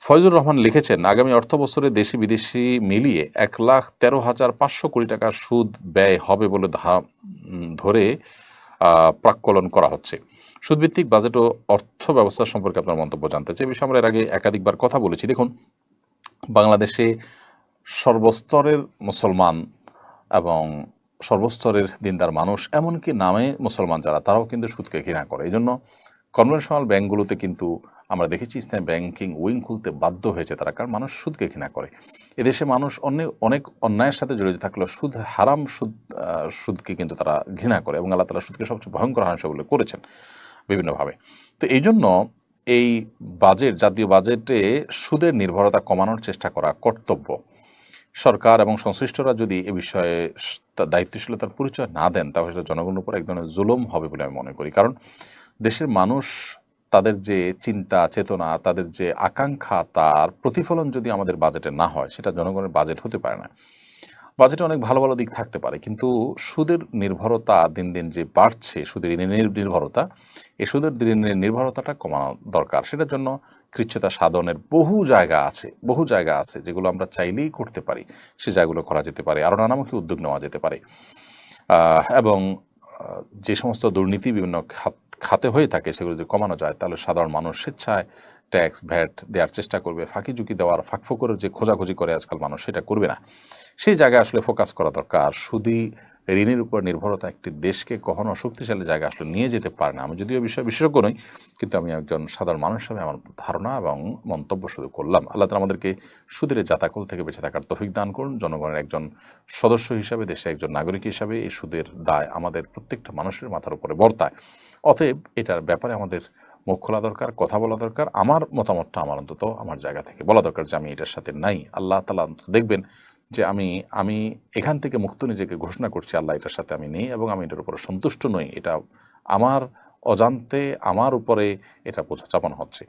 ফয়জুর রহমান লিখেছেন, আগামী অর্থবছরে দেশি বিদেশি মিলিয়ে 1,13,500 কোটি টাকার সুদ ব্যয় হবে বলে ধরে প্রাক্কলন করা হচ্ছে। সুদভিত্তিক বাজেট ও অর্থ ব্যবস্থা সম্পর্কে আপনার মন্তব্য জানতে চাই। এই বিষয়ে আমরা এর আগে একাধিকবার কথা বলেছি। দেখুন, বাংলাদেশে সর্বস্তরের মুসলমান এবং সর্বস্তরের দিনদার মানুষ, এমনকি নামে মুসলমান যারা, তারাও কিন্তু সুদকে ঘৃণা করে। এই জন্য কনভেনশনাল ব্যাংকগুলোতে কিন্তু আমরা দেখেছি ইসলামী ব্যাংকিং উইং খুলতে বাধ্য হয়েছে তারা, কারণ মানুষ সুদকে ঘৃণা করে। এদেশে মানুষ অনেক অন্যায়ের সাথে জড়িত থাকলেও সুদ হারাম সুদকে কিন্তু তারা ঘৃণা করে, এবং আল্লাহ তাআলা সুদকে সবচেয়ে ভয়ঙ্কর হারাম বলে করেছেন বিভিন্নভাবে। তো এই জন্য এই জাতীয় বাজেটে সুদের নির্ভরতা কমানোর চেষ্টা করা কর্তব্য। সরকার এবং সংশ্লিষ্টরা যদি এ বিষয়ে দায়িত্বশীলতার পরিচয় না দেন, তাহলে সেটা জনগণের উপর এক ধরনের জুলুম হবে বলে আমি মনে করি। কারণ দেশের মানুষ, তাদের যে চিন্তা চেতনা, তাদের যে আকাঙ্ক্ষা, তার প্রতিফলন যদি আমাদের বাজেটে না হয়, সেটা জনগণের বাজেট হতে পারে না। বাজেটে অনেক ভালো ভালো দিক থাকতে পারে, কিন্তু সুদের নির্ভরতা দিন দিন যে বাড়ছে, সুদের ঋণের নির্ভরতা, এই সুদের ঋণের নির্ভরতাটা কমানো দরকার। সেটার জন্য কৃচ্ছ্রতা সাধনের বহু জায়গা আছে যেগুলো আমরা চাইলেই করতে পারি। সে জায়গাগুলো করা যেতে পারে, আরও নানামুখী উদ্যোগ নেওয়া যেতে পারে। এবং যে সমস্ত দুর্নীতি বিভিন্ন খাতে হয়ে থাকে, সেগুলো যদি কমানো যায়, তাহলে সাধারণ মানুষ স্বেচ্ছায় ট্যাক্স ভ্যাট দেওয়ার চেষ্টা করবে। ফাঁকি ঝুঁকি দেওয়ার, ফাঁকফোকরের যে খোঁজাখুঁজি করে আজকাল মানুষ, সেটা করবে না। সেই জায়গায় আসলে ফোকাস করা দরকার। সুদী ঋণের উপর নির্ভরতা একটি দেশকে কখনো শক্তিশালী জায়গায় আসলে নিয়ে যেতে পারে না। আমি যদিও বিষয় বিশেষজ্ঞ নই, কিন্তু আমি একজন সাধারণ মানুষ হিসেবে আমার ধারণা এবং মন্তব্য শুরু করলাম। আল্লাহ তাআলা আমাদেরকে সুদের জাতাকল থেকে বেঁচে থাকার তৌফিক দান করুন। জনগণের একজন সদস্য হিসাবে, দেশে একজন নাগরিক হিসাবে এই সুদের দায় আমাদের প্রত্যেকটা মানুষের মাথার উপরে বর্তায়। অতএব এটার ব্যাপারে আমাদের মুখ খোলা দরকার, কথা বলা দরকার। আমার মতামতটা অন্তত আমার জায়গা থেকে বলা দরকার যে আমি এটার সাথে নাই। আল্লাহ তাআলা দেখবেন যে আমি এখান থেকে মুক্ত নিজেকে ঘোষণা করছি, আল্লাহ এটার সাথে আমি নেই এবং আমি এটার উপরে সন্তুষ্ট নই। এটা আমার অজান্তে আমার উপরে এটা বোঝা চাপানো হচ্ছে।